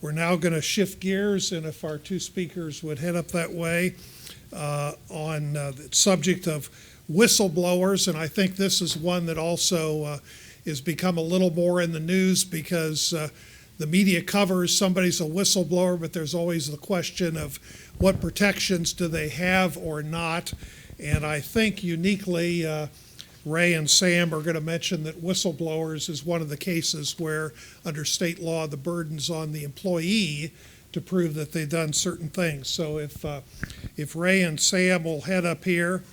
We're now going to shift gears, and if our two speakers would head up that way on the subject of whistleblowers, and I think this is one that also has become a little more in the news because the media covers somebody's a whistleblower, but there's always the question of what protections do they have or not. And I think uniquely, Ray and Sam are going to mention that whistleblowers is one of the cases where, under state law, the burden's on the employee to prove that they've done certain things. So if Ray and Sam will head up here,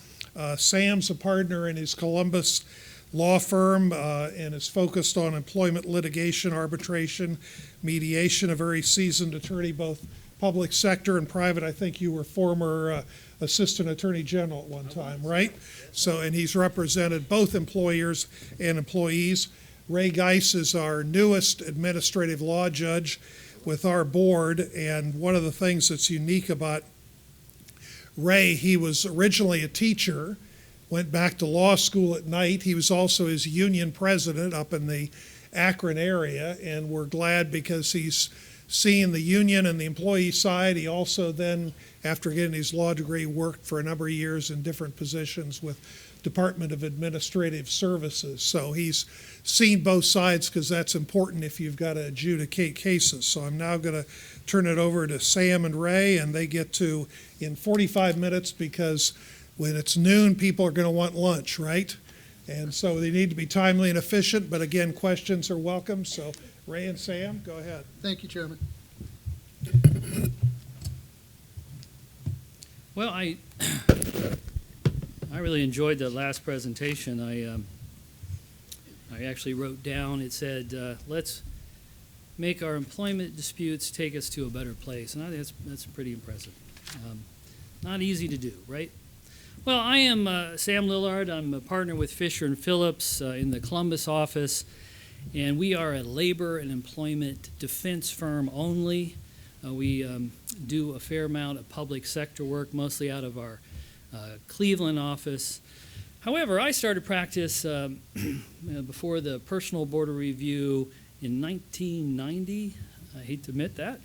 Sam's a partner in his Columbus law firm and is focused on employment litigation, arbitration, mediation, a very seasoned attorney, both public sector and private. I think you were former assistant attorney general at one time, right? So, and he's represented both employers and employees. Ray Geis is our newest administrative law judge with our board, and one of the things that's unique about Ray, he was originally a teacher, went back to law school at night. He was also his union president up in the Akron area, and we're glad because he's seen the union and the employee side. He also then, after getting his law degree, worked for a number of years in different positions with Department of Administrative Services. So he's seen both sides because that's important if you've got to adjudicate cases. So I'm now going to turn it over to Sam and Ray, and they get to in 45 minutes because when it's noon, people are going to want lunch, right? And so they need to be timely and efficient, but again, questions are welcome. So Ray and Sam, go ahead. Thank you, Chairman. Well, I really enjoyed the last presentation. I actually wrote down, it said, let's make our employment disputes take us to a better place. And I think that's pretty impressive. Not easy to do, right? Well, I am Sam Lillard. I'm a partner with Fisher and Phillips in the Columbus office, and we are a labor and employment defense firm only. We do a fair amount of public sector work, mostly out of our Cleveland office. However, I started practice before the Personal Board of Review in 1990. I hate to admit that.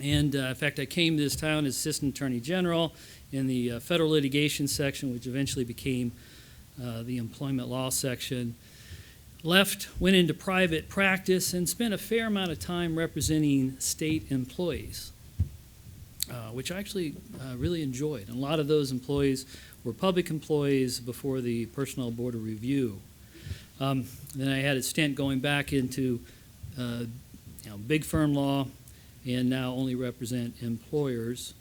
And in fact, I came to this town as Assistant Attorney General in the Federal Litigation section, which eventually became the Employment Law section. Left, went into private practice, and spent a fair amount of time representing state employees, which I actually really enjoyed. And a lot of those employees were public employees before the Personnel Board of Review. Then I had a stint going back into big firm law, and now only represent employers.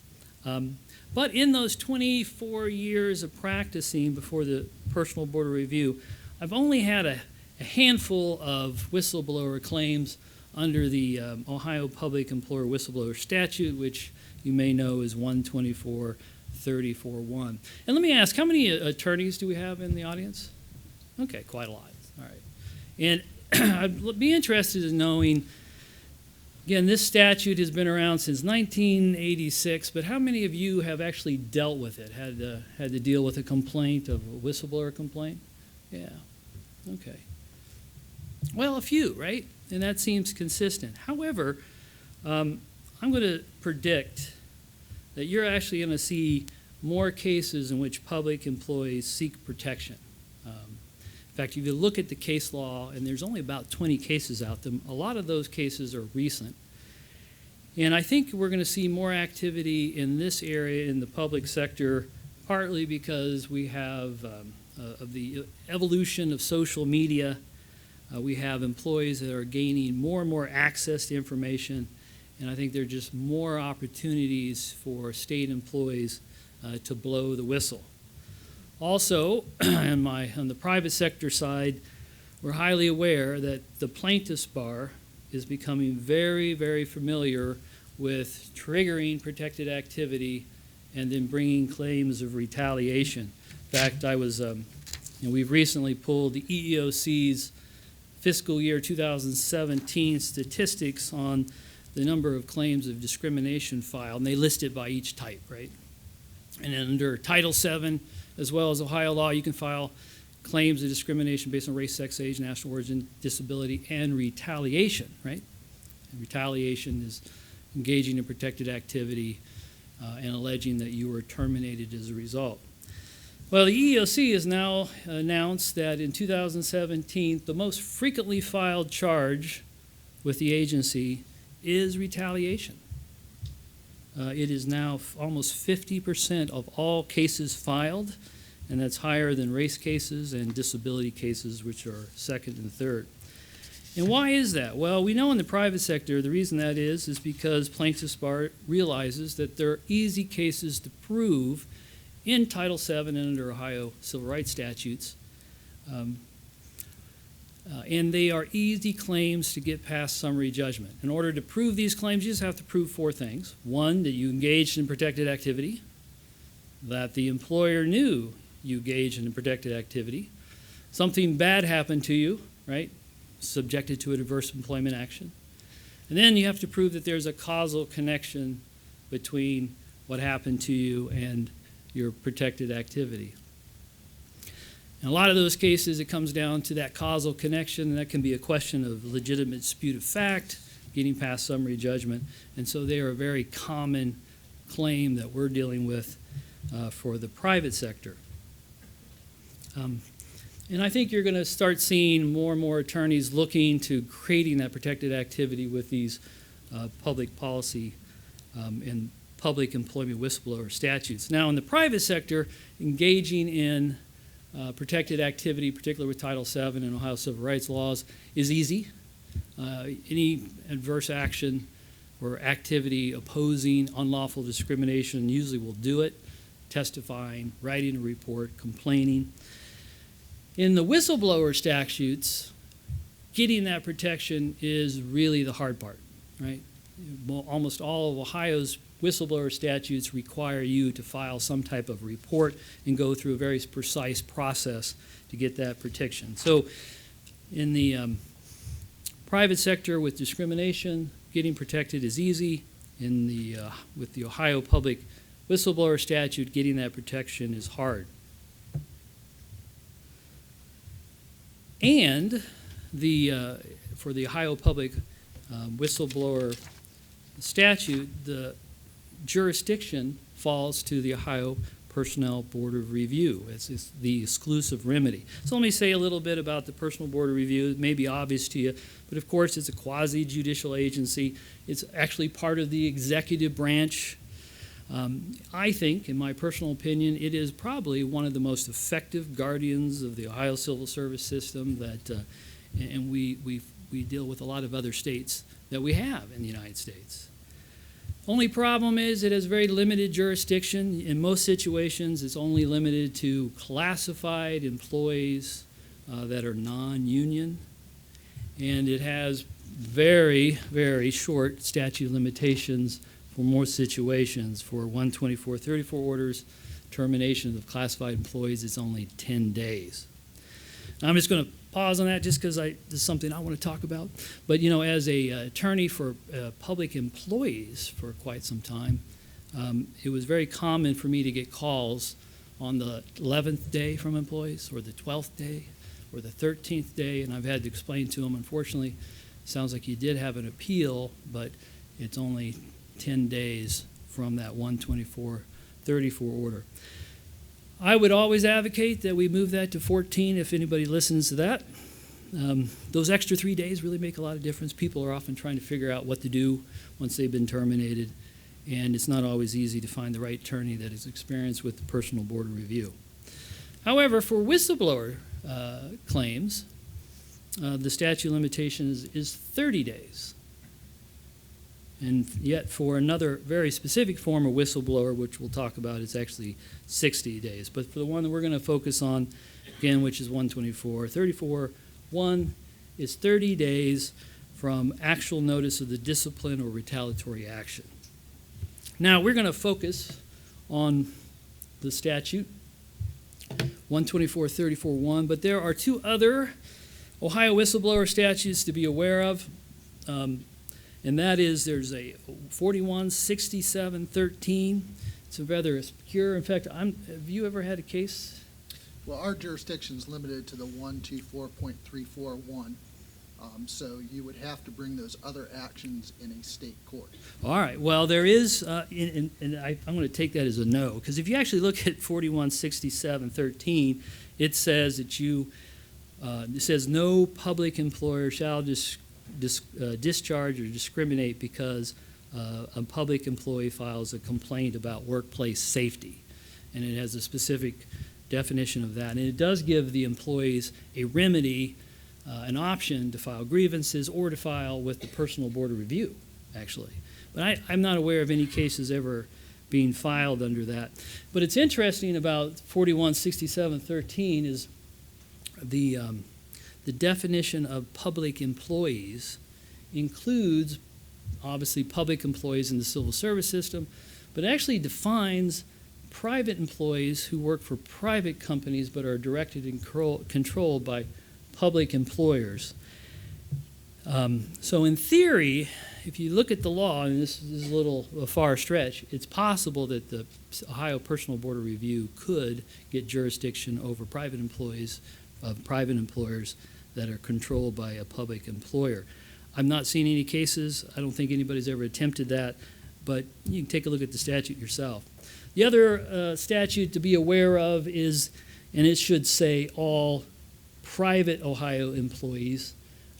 But in those 24 years of practicing before the Personal Board of Review, I've only had a handful of whistleblower claims under the Ohio Public Employer Whistleblower Statute, which you may know is 124.34.1. And let me ask, how many attorneys do we have in the audience? Okay, quite a lot. All right. And I'd be interested in knowing, again, this statute has been around since 1986, but how many of you have actually dealt with it, had to deal with a complaint, of a whistleblower complaint? Yeah, okay. Well, a few, right? And that seems consistent. However, I'm going to predict that you're actually going to see more cases in which public employees seek protection. In fact, if you look at the case law, and there's only about 20 cases out there, a lot of those cases are recent. And I think we're going to see more activity in this area in the public sector, partly because we have of the evolution of social media. We have employees that are gaining more and more access to information, and I think there are just more opportunities for state employees to blow the whistle. Also, on the private sector side, we're highly aware that the plaintiff's bar is becoming very, very familiar with triggering protected activity and then bringing claims of retaliation. In fact, we've recently pulled the EEOC's fiscal year 2017 statistics on the number of claims of discrimination filed, and they list it by each type, right? And then under Title VII, as well as Ohio law, you can file claims of discrimination based on race, sex, age, national origin, disability, and retaliation, right? Retaliation is engaging in protected activity and alleging that you were terminated as a result. Well, the EEOC has now announced that in 2017, the most frequently filed charge with the agency is retaliation. It is now almost 50% of all cases filed, and that's higher than race cases and disability cases, which are second and third. And why is that? Well, we know in the private sector the reason that is because plaintiffs' bar realizes that there are easy cases to prove in Title VII and under Ohio civil rights statutes. And they are easy claims to get past summary judgment. In order to prove these claims, you just have to prove four things. One, that you engaged in protected activity, that the employer knew you engaged in protected activity, something bad happened to you, right, subjected to an adverse employment action. And then you have to prove that there's a causal connection between what happened to you and your protected activity. In a lot of those cases, it comes down to that causal connection, and that can be a question of legitimate dispute of fact, getting past summary judgment. And so they are a very common claim that we're dealing with for the private sector. And I think you're going to start seeing more and more attorneys looking to creating that protected activity with these public policy and public employment whistleblower statutes. Now, in the private sector, engaging in protected activity, particularly with Title VII and Ohio civil rights laws, is easy. Any adverse action or activity opposing unlawful discrimination usually will do it, testifying, writing a report, complaining. In the whistleblower statutes, getting that protection is really the hard part, right? Almost all of Ohio's whistleblower statutes require you to file some type of report and go through a very precise process to get that protection. So in the private sector with discrimination, getting protected is easy. With the Ohio public whistleblower statute, getting that protection is hard. And for the Ohio public whistleblower statute, the jurisdiction falls to the Ohio Personnel Board of Review. It's the exclusive remedy. So let me say a little bit about the Personnel Board of Review. It may be obvious to you, but of course it's a quasi-judicial agency. It's actually part of the executive branch. I think, in my personal opinion, it is probably one of the most effective guardians of the Ohio civil service system and we deal with a lot of other states that we have in the United States. Only problem is it has very limited jurisdiction. In most situations, it's only limited to classified employees that are non-union, and it has very, very short statute of limitations for most situations. For 124-34 orders, termination of classified employees is only 10 days. Now, I'm just going to pause on that just because this is something I want to talk about. But, you know, as a attorney for public employees for quite some time, it was very common for me to get calls on the 11th day from employees or the 12th day or the 13th day, and I've had to explain to them, unfortunately, it sounds like you did have an appeal, but it's only 10 days from that 124-34 order. I would always advocate that we move that to 14 if anybody listens to that. Those extra 3 days really make a lot of difference. People are often trying to figure out what to do once they've been terminated, and it's not always easy to find the right attorney that is experienced with the Personnel Board of Review. However, for whistleblower claims, the statute of limitations is 30 days. And yet for another very specific form of whistleblower, which we'll talk about, it's actually 60 days. But for the one that we're going to focus on, again, which is 124-34, one is 30 days from actual notice of the discipline or retaliatory action. Now, we're going to focus on the statute, 124-34-1, but there are two other Ohio whistleblower statutes to be aware of. And that is, there's a 41-67-13. It's a rather obscure. In fact, have you ever had a case? Well, our jurisdiction is limited to the 124.341. So you would have to bring those other actions in a state court. All right. Well, there is, and I'm going to take that as a no, because if you actually look at 4167.13, it says that it says no public employer shall discharge or discriminate because a public employee files a complaint about workplace safety, and it has a specific definition of that, and it does give the employees a remedy. An option to file grievances or to file with the personal board of review, actually. But I'm not aware of any cases ever being filed under that. But it's interesting about 4167.13 is the definition of public employees includes, obviously, public employees in the civil service system, but actually defines private employees who work for private companies but are directed and controlled by public employers. So in theory, if you look at the law, and this is a far stretch, it's possible that the Ohio Personal Board of Review could get jurisdiction over private employees of private employers that are controlled by a public employer. I've not seen any cases. I don't think anybody's ever attempted that, but you can take a look at the statute yourself. The other statute to be aware of is, and it should say all private Ohio employees,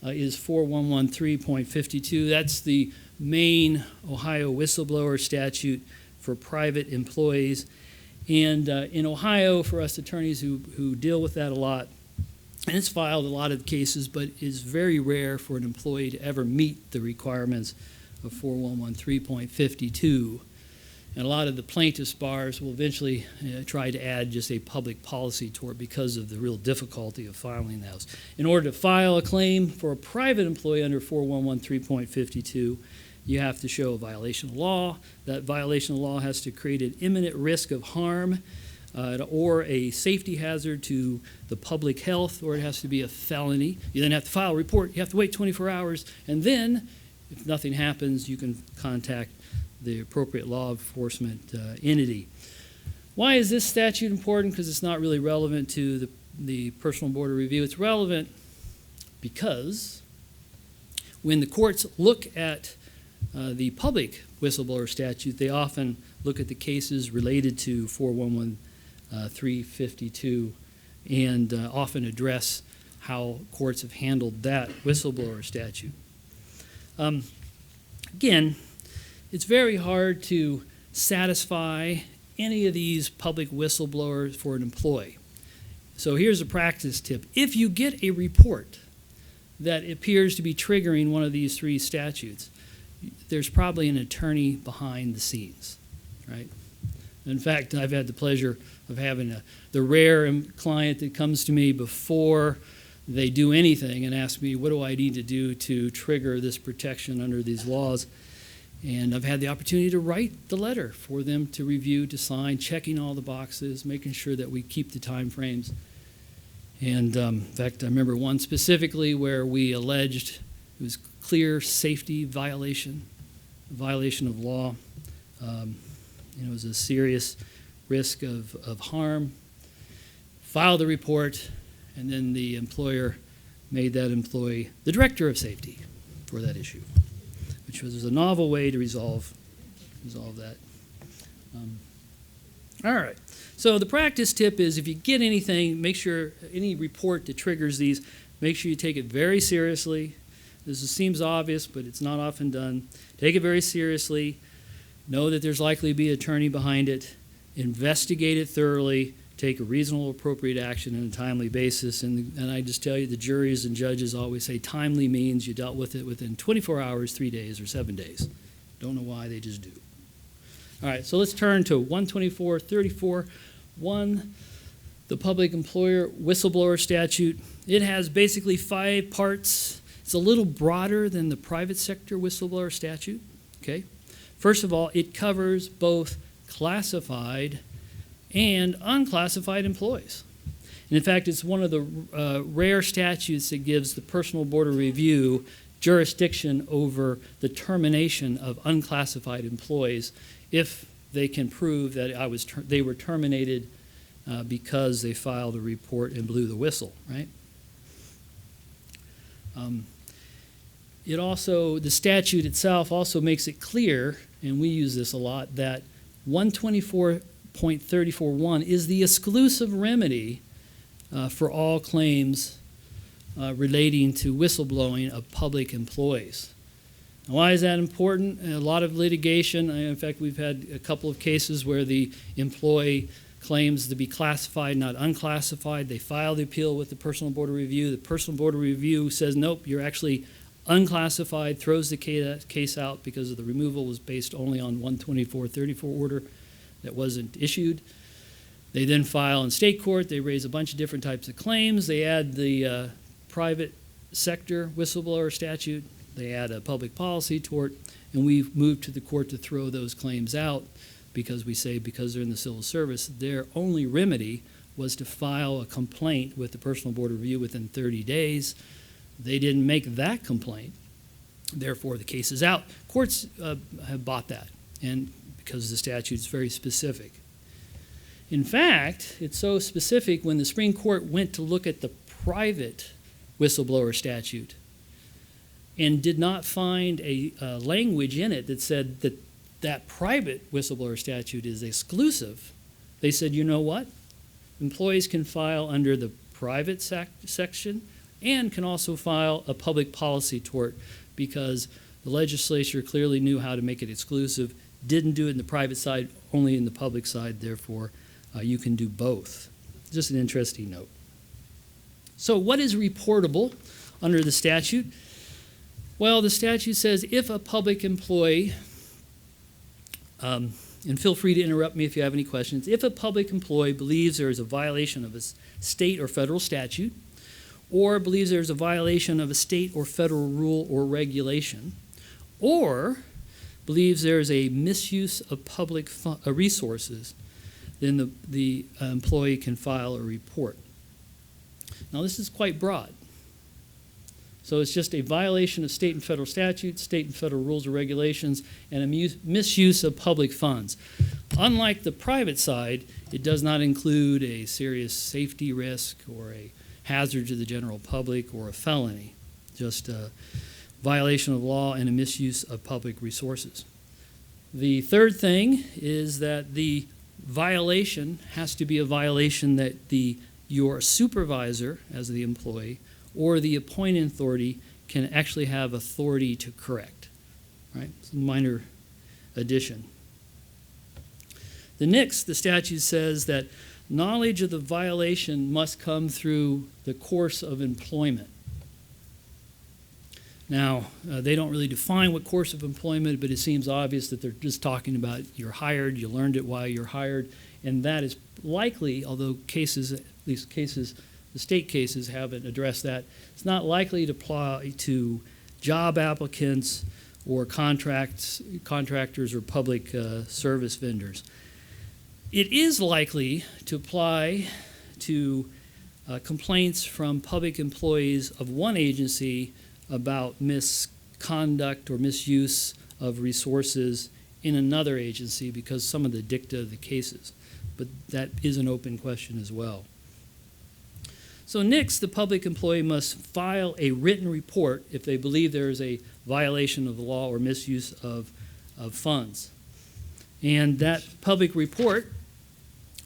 is 4113.52. That's the main Ohio whistleblower statute for private employees. And in Ohio, for us attorneys who deal with that a lot, and it's filed a lot of cases, but it's very rare for an employee to ever meet the requirements of 4113.52. And a lot of the plaintiffs' bars will eventually try to add just a public policy to it because of the real difficulty of filing those. In order to file a claim for a private employee under 4113.52, you have to show a violation of law. That violation of law has to create an imminent risk of harm or a safety hazard to the public health, or it has to be a felony. You then have to file a report. You have to wait 24 hours, and then, if nothing happens, you can contact the appropriate law enforcement entity. Why is this statute important? Because it's not really relevant to the Personal Board of Review. It's relevant because when the courts look at the public whistleblower statute, they often look at the cases related to 4113.52 and often address how courts have handled that whistleblower statute. Again, it's very hard to satisfy any of these public whistleblowers for an employee. So here's a practice tip. If you get a report that appears to be triggering one of these three statutes, there's probably an attorney behind the scenes, right? In fact, I've had the pleasure of having the rare client that comes to me before they do anything and asks me, what do I need to do to trigger this protection under these laws? And I've had the opportunity to write the letter for them to review, to sign, checking all the boxes, making sure that we keep the time frames. And in fact, I remember one specifically where we alleged it was clear safety violation of law. It was a serious risk of harm. Filed the report, and then the employer made that employee the director of safety for that issue, which was a novel way to resolve that. All right. So the practice tip is if you get anything, make sure any report that triggers these, make sure you take it very seriously. This seems obvious, but it's not often done. Take it very seriously. Know that there's likely to be an attorney behind it. Investigate it thoroughly. Take a reasonable, appropriate action on a timely basis. And I just tell you, the juries and judges always say timely means you dealt with it within 24 hours, 3 days, or 7 days. Don't know why, they just do. All right, so let's turn to 124.34.1, the public employer whistleblower statute. It has basically 5 parts. It's a little broader than the private sector whistleblower statute. Okay. First of all, it covers both classified and unclassified employees. And in fact, it's one of the rare statutes that gives the Personal Board of Review jurisdiction over the termination of unclassified employees if they can prove that they were terminated because they filed a report and blew the whistle, right? it also, the statute itself also makes it clear, and we use this a lot, that 124.341 is the exclusive remedy for all claims relating to whistleblowing of public employees. Now, why is that important? A lot of litigation. In fact, we've had a couple of cases where the employee claims to be classified, not unclassified. They file the appeal with the Personal Board of Review. The Personal Board of Review says, nope, you're actually unclassified, throws the case out because of the removal was based only on 124.34 order that wasn't issued. They then file in state court. They raise a bunch of different types of claims. They add the private sector whistleblower statute. They add a public policy tort, and we've moved to the court to throw those claims out because we say because they're in the civil service, their only remedy was to file a complaint with the Personal Board of Review within 30 days. They didn't make that complaint. Therefore, the case is out. Courts have bought that, and because the statute is very specific. In fact, it's so specific when the Supreme Court went to look at the private whistleblower statute and did not find a language in it that said that that private whistleblower statute is exclusive. They said, you know what? Employees can file under the private section and can also file a public policy tort because the legislature clearly knew how to make it exclusive, didn't do it in the private side, only in the public side, therefore you can do both. Just an interesting note. So what is reportable under the statute? Well, the statute says if a public employee, and feel free to interrupt me if you have any questions, if a public employee believes there is a violation of a state or federal statute, or believes there's a violation of a state or federal rule or regulation, or believes there is a misuse of public resources, then the employee can file a report. Now, this is quite broad. So it's just a violation of state and federal statutes, state and federal rules or regulations, and a misuse of public funds. Unlike the private side, it does not include a serious safety risk or a hazard to the general public or a felony, just a violation of law and a misuse of public resources. The third thing is that the violation has to be a violation that your supervisor, as the employee, or the appointing authority can actually have authority to correct. Right? It's a minor addition. The statute says that knowledge of the violation must come through the course of employment. Now, they don't really define what course of employment, but it seems obvious that they're just talking about you're hired, you learned it while you're hired, and that is likely, although cases, at least cases, the state cases haven't addressed that, it's not likely to apply to job applicants or contractors or public service vendors. It is likely to apply to complaints from public employees of one agency about misconduct or misuse of resources in another agency because some of the dicta of the cases. But that is an open question as well. So next, the public employee must file a written report if they believe there is a violation of the law or misuse of funds. And that public report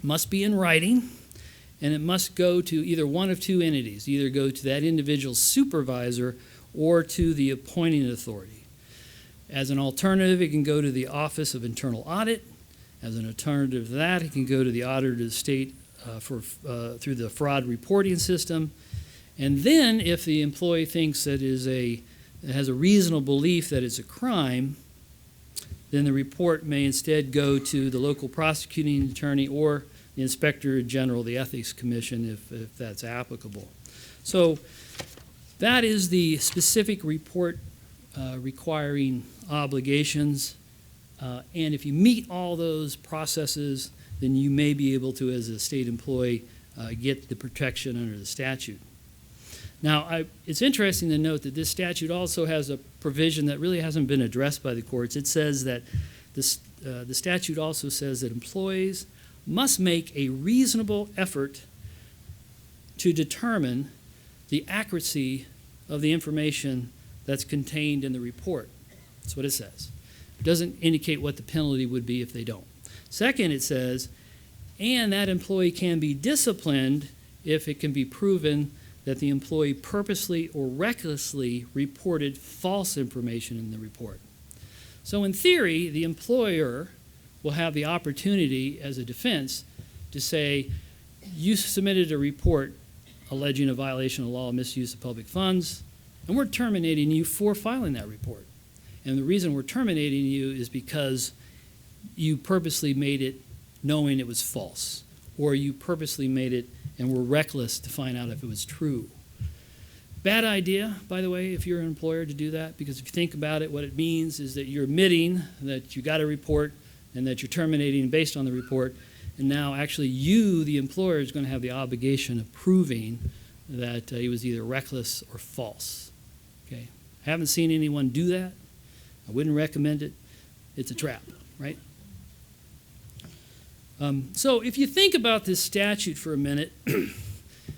must be in writing, and it must go to either one of two entities, either go to that individual's supervisor or to the appointing authority. As an alternative, it can go to the Office of Internal Audit. As an alternative to that, it can go to the Auditor of the State through the fraud reporting system. And then if the employee thinks that it has a reasonable belief that it's a crime, then the report may instead go to the local prosecuting attorney or the Inspector General, the Ethics Commission, if that's applicable. So that is the specific report requiring obligations. And if you meet all those processes, then you may be able to, as a state employee, get the protection under the statute. Now, it's interesting to note that this statute also has a provision that really hasn't been addressed by the courts. It says that the statute also says that employees must make a reasonable effort to determine the accuracy of the information that's contained in the report. That's what it says. It doesn't indicate what the penalty would be if they don't. Second, it says, and that employee can be disciplined if it can be proven that the employee purposely or recklessly reported false information in the report. So in theory, the employer will have the opportunity as a defense to say, you submitted a report alleging a violation of law, misuse of public funds, and we're terminating you for filing that report. And the reason we're terminating you is because you purposely made it knowing it was false, or you purposely made it and were reckless to find out if it was true. Bad idea, by the way, if you're an employer to do that, because if you think about it, what it means is that you're admitting that you got a report and that you're terminating based on the report, and now actually you, the employer, is going to have the obligation of proving that it was either reckless or false. Okay? Haven't seen anyone do that. I wouldn't recommend it. It's a trap, right? So if you think about this statute for a minute, and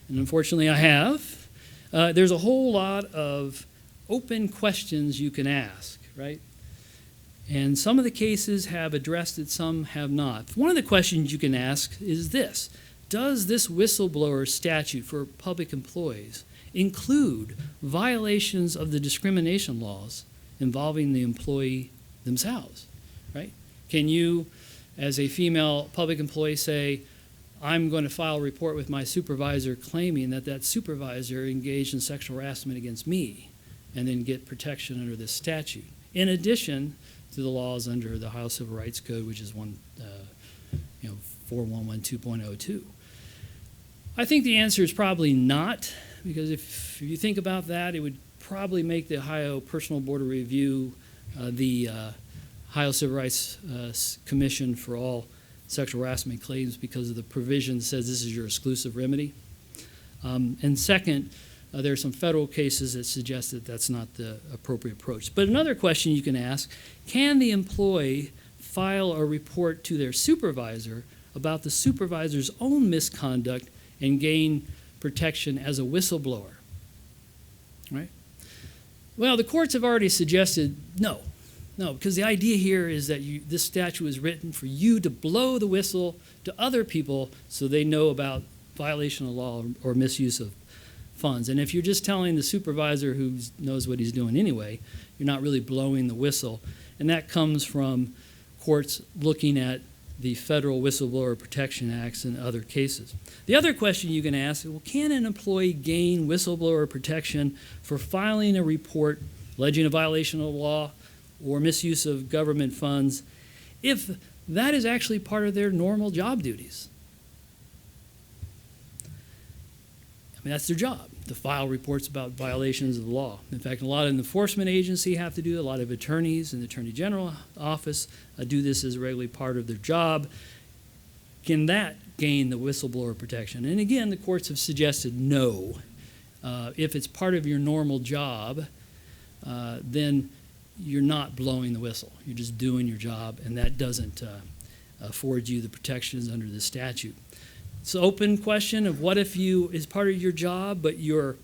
unfortunately I have, there's a whole lot of open questions you can ask, right? And some of the cases have addressed it, some have not. One of the questions you can ask is this: does this whistleblower statute for public employees include violations of the discrimination laws involving the employee themselves, right? Can you, as a female public employee, say, I'm going to file a report with my supervisor claiming that that supervisor engaged in sexual harassment against me, and then get protection under this statute, in addition to the laws under the Ohio Civil Rights Code, which is 4112.02. I think the answer is probably not, because if you think about that, it would probably make the Ohio Personal Board of Review the Ohio Civil Rights Commission for all sexual harassment claims, because of the provision that says this is your exclusive remedy. And second, there are some federal cases that suggest that that's not the appropriate approach. But another question you can ask: can the employee file a report to their supervisor about the supervisor's own misconduct and gain protection as a whistleblower? Right? Well, the courts have already suggested no. No, because the idea here is that this statute was written for you to blow the whistle to other people so they know about violation of law or misuse of funds. And if you're just telling the supervisor who knows what he's doing anyway, you're not really blowing the whistle. And that comes from courts looking at the Federal Whistleblower Protection Acts and other cases. The other question you can ask is, well, can an employee gain whistleblower protection for filing a report alleging a violation of law or misuse of government funds if that is actually part of their normal job duties? I mean, that's their job, to file reports about violations of the law. In fact, a lot of enforcement agencies have to do it. A lot of attorneys in the Attorney General office do this as a regular part of their job. Can that gain the whistleblower protection? And again, the courts have suggested no. If it's part of your normal job, then you're not blowing the whistle. You're just doing your job, and that doesn't afford you the protections under the statute. It's an open question of what if is part of your job, but you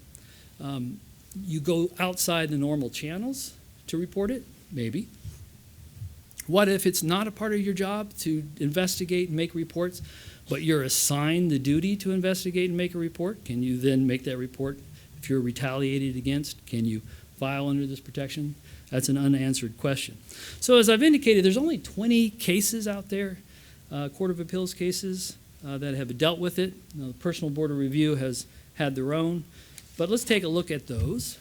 go outside the normal channels to report it? Maybe. What if it's not a part of your job to investigate and make reports, but you're assigned the duty to investigate and make a report? Can you then make that report if you're retaliated against? Can you file under this protection? That's an unanswered question. So as I've indicated, there's only 20 cases out there, Court of Appeals cases, that have dealt with it. The Personal Board of Review has had their own. But let's take a look at those.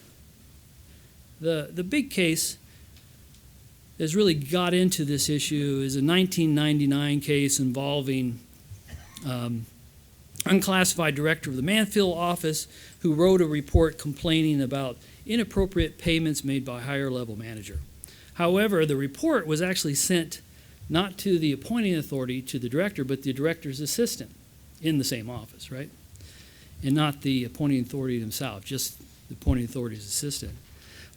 The big case that's really got into this issue is a 1999 case involving unclassified director of the Mansfield office who wrote a report complaining about inappropriate payments made by a higher level manager. However, the report was actually sent not to the appointing authority, to the director, but the director's assistant in the same office, right? And not the appointing authority themselves, just the appointing authority's assistant.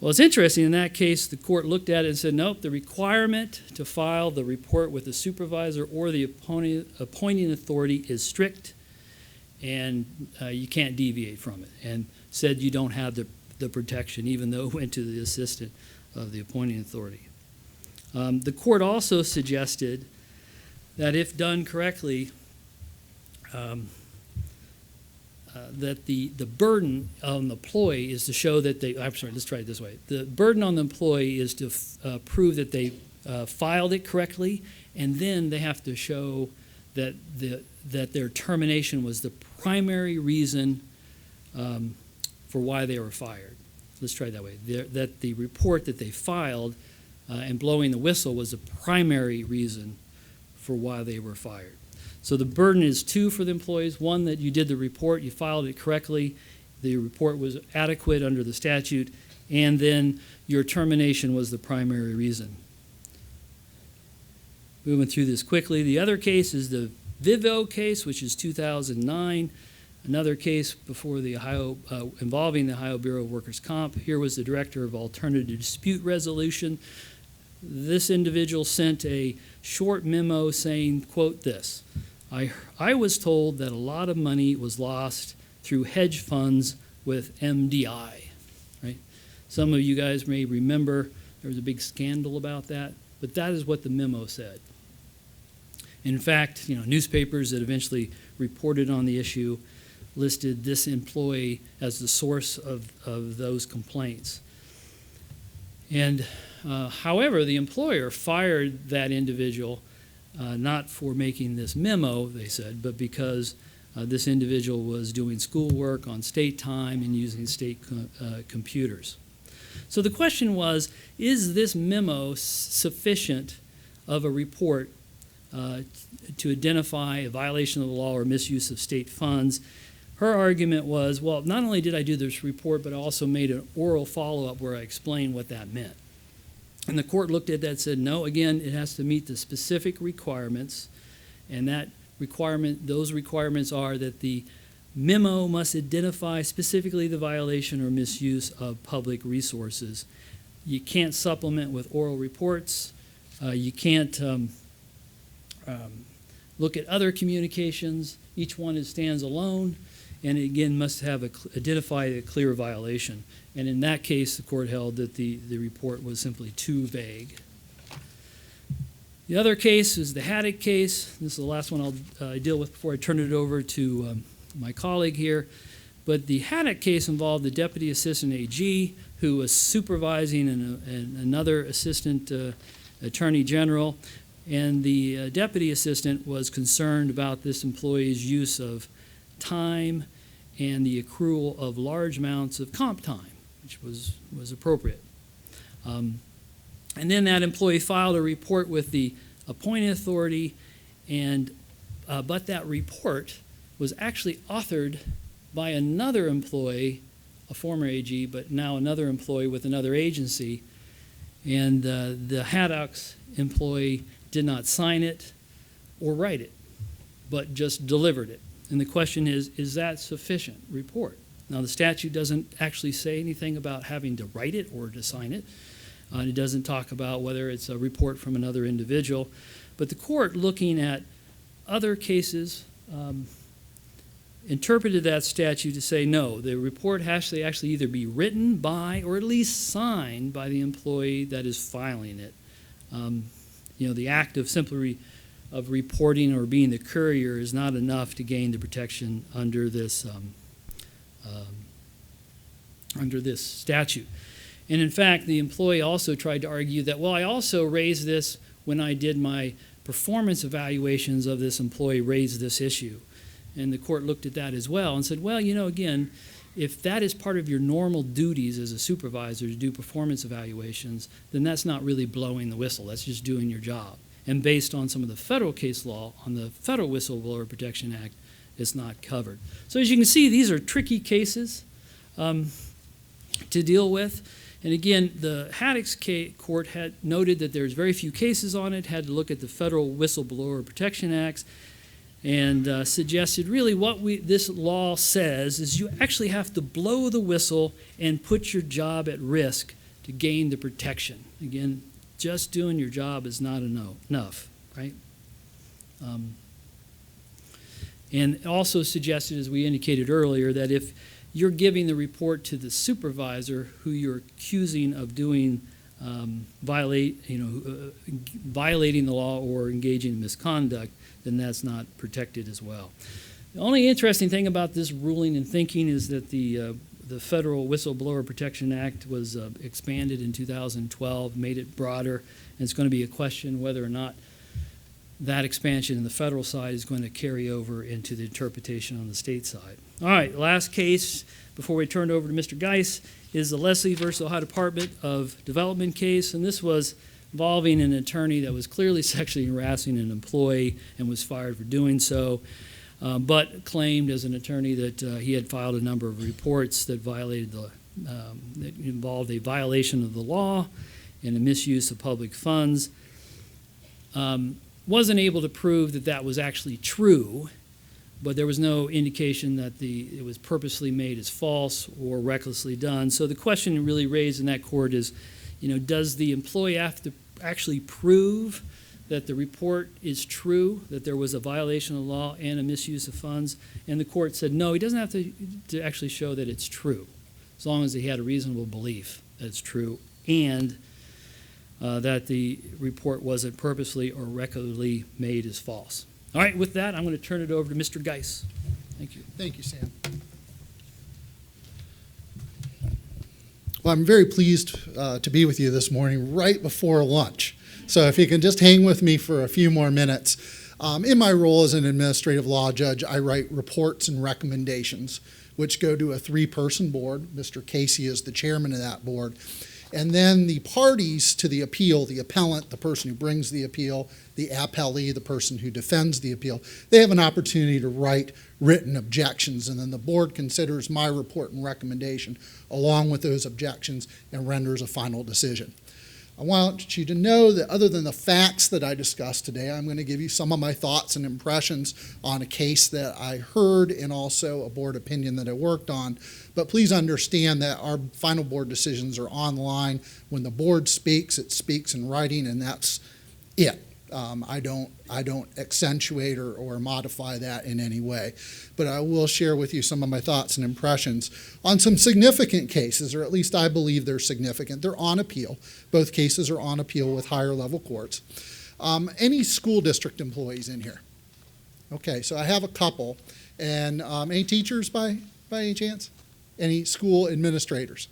Well, it's interesting, in that case, the court looked at it and said, nope, the requirement to file the report with the supervisor or the appointing authority is strict, and you can't deviate from it, and said you don't have the the protection, even though it went to the assistant of the appointing authority. The court also suggested that if done correctly, that the burden on the employee is to show that they, I'm sorry, let's try it this way. The burden on the employee is to prove that they filed it correctly, and then they have to show that their termination was the primary reason for why they were fired. Let's try it that way. That the report that they filed and blowing the whistle was the primary reason for why they were fired. So the burden is two for the employees. One, that you did the report, you filed it correctly, the report was adequate under the statute, and then your termination was the primary reason. Moving through this quickly, the other case is the Vivo case, which is 2009. Another case before the Ohio, involving the Ohio Bureau of Workers' Comp. Here was the Director of Alternative Dispute Resolution. This individual sent a short memo saying, quote this, I was told that a lot of money was lost through hedge funds with MDI, right? Some of you guys may remember there was a big scandal about that, but that is what the memo said. In fact, newspapers that eventually reported on the issue listed this employee as the source of those complaints. And however, the employer fired that individual not for making this memo, they said, but because this individual was doing schoolwork on state time and using state computers. So the question was, is this memo sufficient of a report to identify a violation of the law or misuse of state funds? Her argument was, well, not only did I do this report, but I also made an oral follow-up where I explained what that meant. And the court looked at that and said, no, again, it has to meet the specific requirements, and those requirements are that the memo must identify specifically the violation or misuse of public resources. You can't supplement with oral reports. You can't look at other communications. Each one stands alone, and it, again, must have identify a clear violation. And in that case, the court held that the report was simply too vague. The other case is the Haddock case. This is the last one I'll deal with before I turn it over to my colleague here. But the Haddock case involved the Deputy Assistant AG who was supervising another Assistant Attorney General. And the Deputy Assistant was concerned about this employee's use of time and the accrual of large amounts of comp time, which was appropriate. And then that employee filed a report with the appointing authority, but that report was actually authored by another employee, a former AG, but now another employee with another agency, and the Haddock's employee did not sign it or write it, but just delivered it. And the question is that sufficient report? Now, the statute doesn't actually say anything about having to write it or to sign it. It doesn't talk about whether it's a report from another individual. But the court, looking at other cases, interpreted that statute to say, no, the report has to actually either be written by or at least signed by the employee that is filing it. The act of simply of reporting or being the courier is not enough to gain the protection under this statute. And in fact, the employee also tried to argue that, well, I also raised this when I did my performance evaluations of this employee, raised this issue. And the court looked at that as well and said, well, again, if that is part of your normal duties as a supervisor to do performance evaluations, then that's not really blowing the whistle. That's just doing your job. And based on some of the federal case law on the Federal Whistleblower Protection Act, it's not covered. So as you can see, these are tricky cases to deal with. And again, the Haddock's court had noted that there's very few cases on it, had to look at the Federal Whistleblower Protection Acts, and suggested really what this law says is you actually have to blow the whistle and put your job at risk to gain the protection. Again, just doing your job is not enough, right? And also suggested, as we indicated earlier, that if you're giving the report to the supervisor who you're accusing of doing violating the law or engaging in misconduct, then that's not protected as well. The only interesting thing about this ruling and thinking is that the Federal Whistleblower Protection Act was expanded in 2012, made it broader, and it's going to be a question whether or not that expansion in the federal side is going to carry over into the interpretation on the state side. All right, last case before we turn it over to Mr. Geis is the Leslie versus Ohio Department of Development case, and this was involving an attorney that was clearly sexually harassing an employee and was fired for doing so, but claimed as an attorney that he had filed a number of reports that violated that involved a violation of the law and a misuse of public funds. Wasn't able to prove that that was actually true, but there was no indication that it was purposely made as false or recklessly done. So the question really raised in that court is, does the employee have to actually prove that the report is true, that there was a violation of the law and a misuse of funds? And the court said, no, he doesn't have to actually show that it's true, as long as he had a reasonable belief that it's true and that the report wasn't purposely or recklessly made as false. All right, with that, I'm going to turn it over to Mr. Geis. Thank you. Thank you, Sam. Well, I'm very pleased to be with you this morning right before lunch. So if you can just hang with me for a few more minutes. In my role as an administrative law judge, I write reports and recommendations, which go to a 3-person board. Mr. Casey is the chairman of that board. And then the parties to the appeal, the appellant, the person who brings the appeal, the appellee, the person who defends the appeal, they have an opportunity to write written objections, and then the board considers my report and recommendation along with those objections and renders a final decision. I want you to know that other than the facts that I discussed today, I'm going to give you some of my thoughts and impressions on a case that I heard and also a board opinion that I worked on. But please understand that our final board decisions are online. When the board speaks, it speaks in writing, and that's it. I don't accentuate or modify that in any way. But I will share with you some of my thoughts and impressions on some significant cases, or at least I believe they're significant. They're on appeal. Both cases are on appeal with higher level courts. Any school district employees in here? Okay, so I have a couple. And any teachers by any chance? Any school administrators?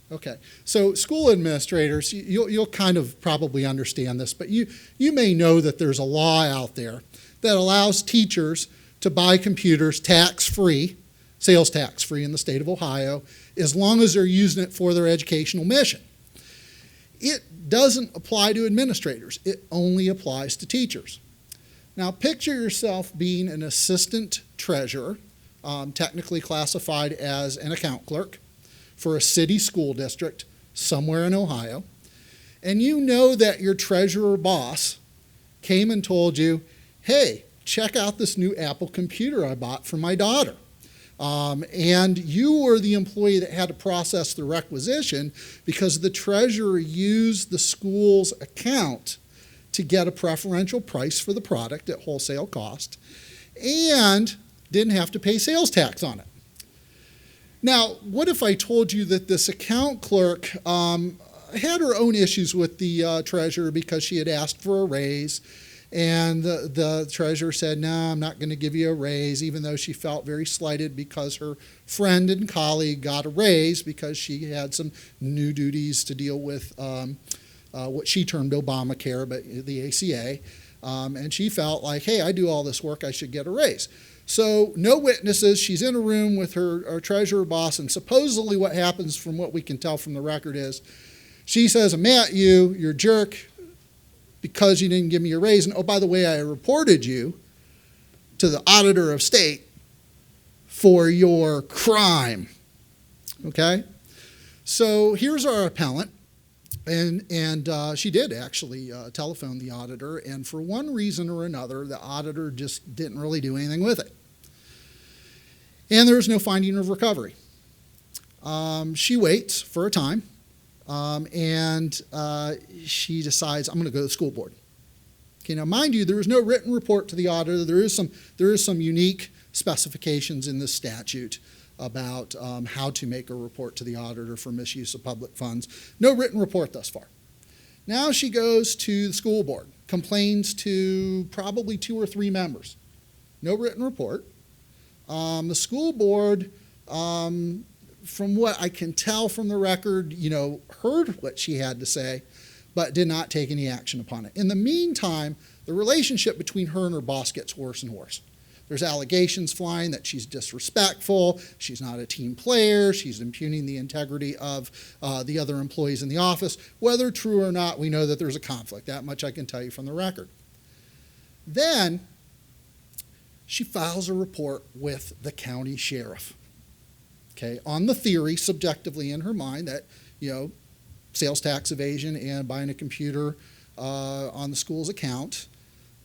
Okay, so school administrators, you'll kind of probably understand this, but you may know that there's a law out there that allows teachers to buy computers tax-free, sales tax-free in the state of Ohio, as long as they're using it for their educational mission. It doesn't apply to administrators. It only applies to teachers. Now, picture yourself being an assistant treasurer, technically classified as an account clerk, for a city school district somewhere in Ohio, and you know that your treasurer boss came and told you, hey, check out this new Apple computer I bought for my daughter. And you were the employee that had to process the requisition because the treasurer used the school's account to get a preferential price for the product at wholesale cost and didn't have to pay sales tax on it. Now, what if I told you that this account clerk had her own issues with the treasurer because she had asked for a raise, and the treasurer said, no, I'm not going to give you a raise, even though she felt very slighted because her friend and colleague got a raise because she had some new duties to deal with what she termed Obamacare, but the ACA, and she felt like, hey, I do all this work, I should get a raise. So no witnesses. She's in a room with her treasurer boss, and supposedly what happens from what we can tell from the record is she says, I'm mad at you, you're a jerk because you didn't give me a raise. And oh, by the way, I reported you to the auditor of state for your crime. Okay? So here's our appellant. And she did actually telephone the auditor, and for one reason or another, the auditor just didn't really do anything with it. And there was no finding of recovery. She waits for a time, and she decides, I'm going to go to the school board. Okay, now mind you, there is no written report to the auditor. There is some unique specifications in this statute about how to make a report to the auditor for misuse of public funds. No written report thus far. Now she goes to the school board, complains to probably 2 or 3 members. No written report. The school board, from what I can tell from the record, heard what she had to say, but did not take any action upon it. In the meantime, the relationship between her and her boss gets worse and worse. There's allegations flying that she's disrespectful, she's not a team player, she's impugning the integrity of the other employees in the office. Whether true or not, we know that there's a conflict. That much I can tell you from the record. Then she files a report with the county sheriff, okay, on the theory, subjectively in her mind, that, sales tax evasion and buying a computer on the school's account,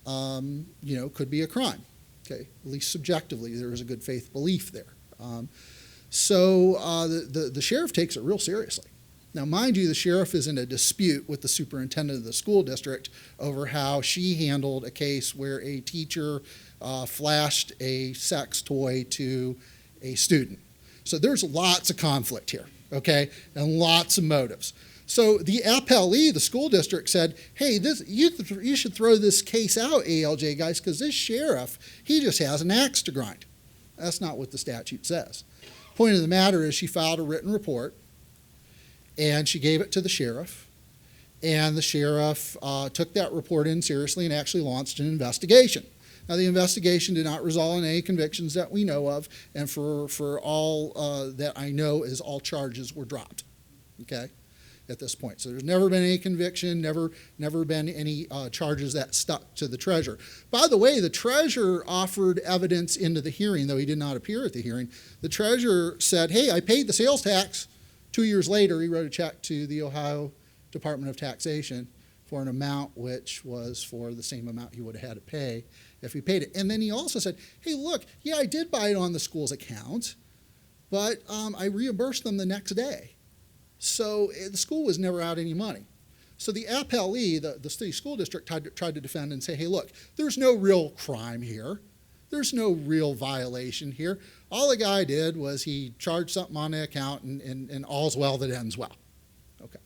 could be a crime. Okay, at least subjectively, there is a good faith belief there. So the sheriff takes it real seriously. Now, mind you, the sheriff is in a dispute with the superintendent of the school district over how she handled a case where a teacher flashed a sex toy to a student. So there's lots of conflict here, okay, and lots of motives. So the appellee, the school district, said, hey, you should throw this case out, ALJ guys, because this sheriff, he just has an axe to grind. That's not what the statute says. Point of the matter is she filed a written report, and she gave it to the sheriff, and the sheriff took that report in seriously and actually launched an investigation. Now, the investigation did not result in any convictions that we know of, and for all that I know is all charges were dropped, okay, at this point. So there's never been any conviction, never been any charges that stuck to the treasurer. By the way, the treasurer offered evidence into the hearing, though he did not appear at the hearing. The treasurer said, hey, I paid the sales tax. 2 years later, he wrote a check to the Ohio Department of Taxation for an amount which was for the same amount he would have had to pay if he paid it. And then he also said, hey, look, yeah, I did buy it on the school's account, but I reimbursed them the next day. So the school was never out any money. So the appellee, the city school district, tried to defend and say, hey, look, there's no real crime here. There's no real violation here. All the guy did was he charged something on the account, and all's well that ends well. Okay.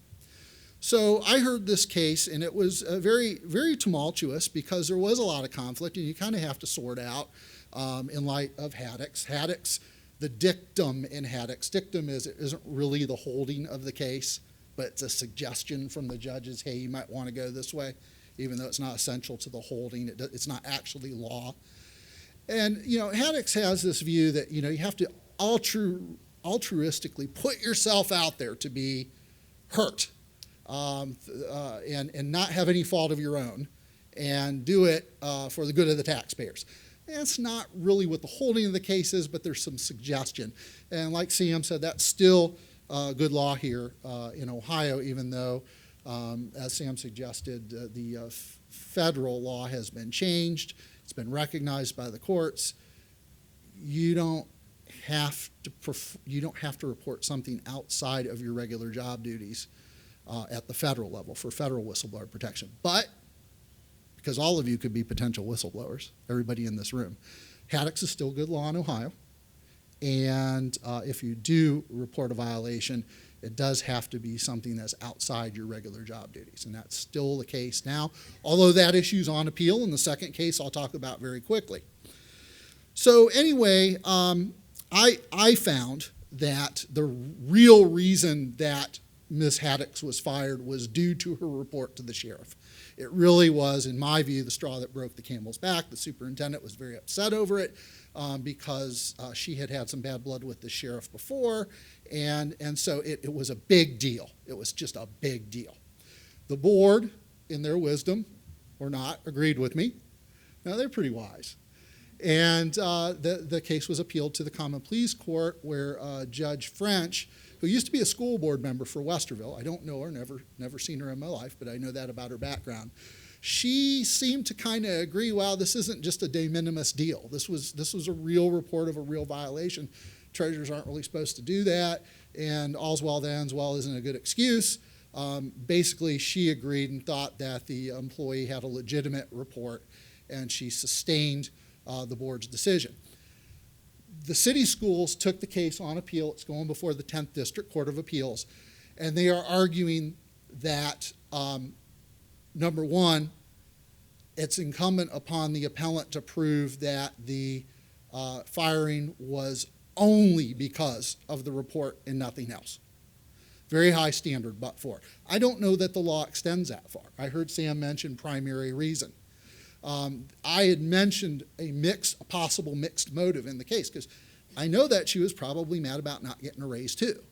So I heard this case, and it was very, very tumultuous because there was a lot of conflict, and you kind of have to sort out in light of Haddix. Haddix, the dictum in Haddix, dictum isn't really the holding of the case, but it's a suggestion from the judges, hey, you might want to go this way, even though it's not essential to the holding. It's not actually law. And, Haddix has this view that, you have to altruistically put yourself out there to be hurt and not have any fault of your own and do it for the good of the taxpayers. That's not really what the holding of the case is, but there's some suggestion. And like Sam said, that's still good law here in Ohio, even though, as Sam suggested, the federal law has been changed. It's been recognized by the courts. You don't have to report something outside of your regular job duties at the federal level for federal whistleblower protection. But because all of you could be potential whistleblowers, everybody in this room, Haddix is still good law in Ohio. And if you do report a violation, it does have to be something that's outside your regular job duties. And that's still the case now, although that issue's on appeal in the second case I'll talk about very quickly. So anyway, I found that the real reason that Ms. Haddix was fired was due to her report to the sheriff. It really was, in my view, the straw that broke the camel's back. The superintendent was very upset over it because she had some bad blood with the sheriff before, and so it was a big deal. It was just a big deal. The board, in their wisdom, or not, agreed with me. Now, they're pretty wise. And the case was appealed to the Common Pleas Court, where Judge French, who used to be a school board member for Westerville, I don't know her, never seen her in my life, but I know that about her background. She seemed to kind of agree, well, this isn't just a de minimis deal. This was a real report of a real violation. Treasurers aren't really supposed to do that, and all's well that ends well isn't a good excuse. Basically, she agreed and thought that the employee had a legitimate report, and she sustained the board's decision. The city schools took the case on appeal. It's going before the 10th District Court of Appeals, and they are arguing that, number one, it's incumbent upon the appellant to prove that the firing was only because of the report and nothing else. Very high standard, but for. I don't know that the law extends that far. I heard Sam mention primary reason. I had mentioned a possible mixed motive in the case, because I know that she was probably mad about not getting a raise too.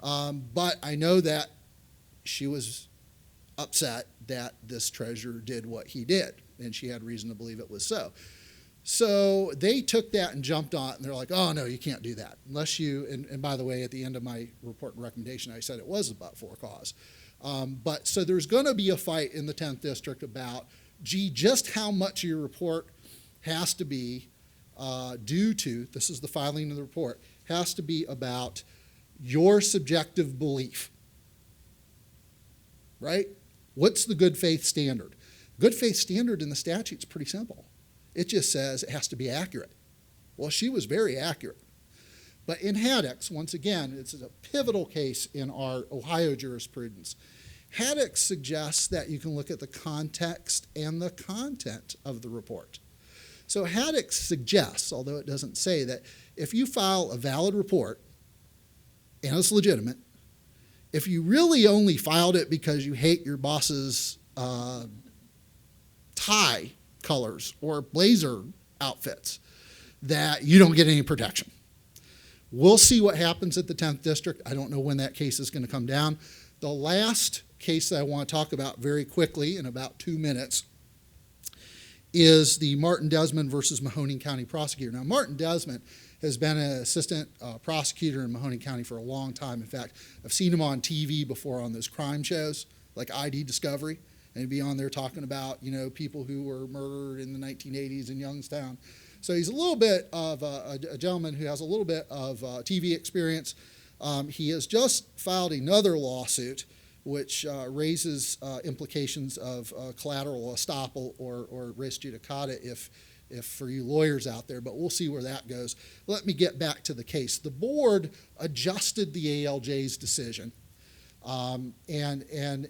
But I know that she was upset that this treasurer did what he did, and she had reason to believe it was so. So they took that and jumped on it, and they're like, oh, no, you can't do that. Unless you, and by the way, at the end of my report and recommendation, I said it was a but-for cause. But so there's going to be a fight in the 10th District about, gee, just how much your report has to be due to, this is the filing of the report, has to be about your subjective belief, right? What's the good faith standard? Good faith standard in the statute is pretty simple. It just says it has to be accurate. Well, she was very accurate. But in Haddox, once again, it's a pivotal case in our Ohio jurisprudence. Haddox suggests that you can look at the context and the content of the report. So Haddox suggests, although it doesn't say, that if you file a valid report and it's legitimate, if you really only filed it because you hate your boss's tie colors or blazer outfits, that you don't get any protection. We'll see what happens at the 10th District. I don't know when that case is going to come down. The last case that I want to talk about very quickly in about 2 minutes is the Martin Desmond versus Mahoning County prosecutor. Now, Martin Desmond has been an assistant prosecutor in Mahoning County for a long time. In fact, I've seen him on TV before on those crime shows like ID Discovery, and he'd be on there talking about, you know, people who were murdered in the 1980s in Youngstown. So he's a little bit of a gentleman who has a little bit of TV experience. He has just filed another lawsuit which raises implications of collateral estoppel or res judicata if for you lawyers out there, but we'll see where that goes. Let me get back to the case. The board adjusted the ALJ's decision, and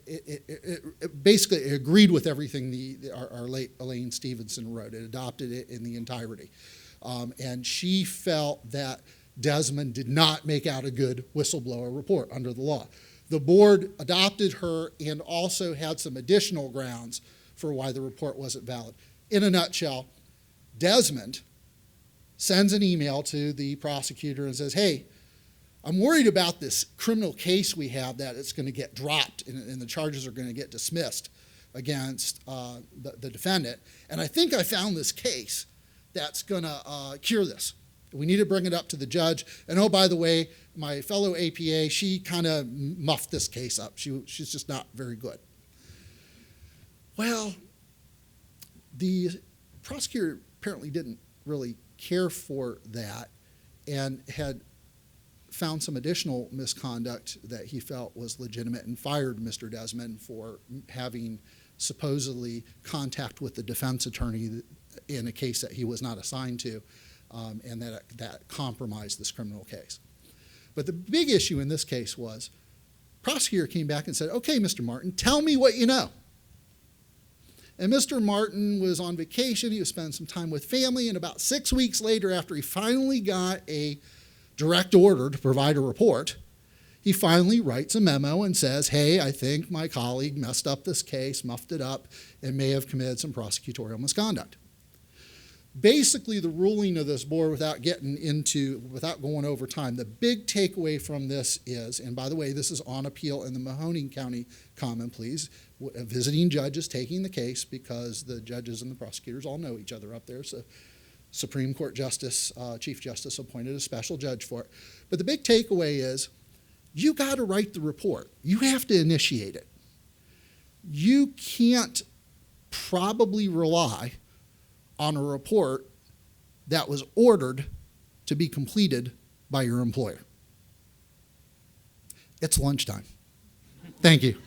it basically agreed with everything our late Elaine Stevenson wrote. It adopted it in the entirety. And she felt that Desmond did not make out a good whistleblower report under the law. The board adopted her and also had some additional grounds for why the report wasn't valid. In a nutshell, Desmond sends an email to the prosecutor and says, hey, I'm worried about this criminal case we have, that it's going to get dropped and the charges are going to get dismissed against the defendant. And I think I found this case that's going to cure this. We need to bring it up to the judge. And oh, by the way, my fellow APA, she kind of muffed this case up. She's just not very good. Well, the prosecutor apparently didn't really care for that and had found some additional misconduct that he felt was legitimate and fired Mr. Desmond for having supposedly contact with the defense attorney in a case that he was not assigned to, and that compromised this criminal case. But the big issue in this case was, prosecutor came back and said, okay, Mr. Martin, tell me what you know. And Mr. Martin was on vacation. He was spending some time with family, and about 6 weeks later, after he finally got a direct order to provide a report, he finally writes a memo and says, hey, I think my colleague messed up this case, muffed it up, and may have committed some prosecutorial misconduct. Basically, the ruling of this board, without going over time, the big takeaway from this is, and by the way, this is on appeal in the Mahoning County Common Pleas. A visiting judge is taking the case because the judges and the prosecutors all know each other up there. So Supreme Court Justice, Chief Justice appointed a special judge for it. But the big takeaway is, you got to write the report. You have to initiate it. You can't probably rely on a report that was ordered to be completed by your employer. It's lunchtime. Thank you.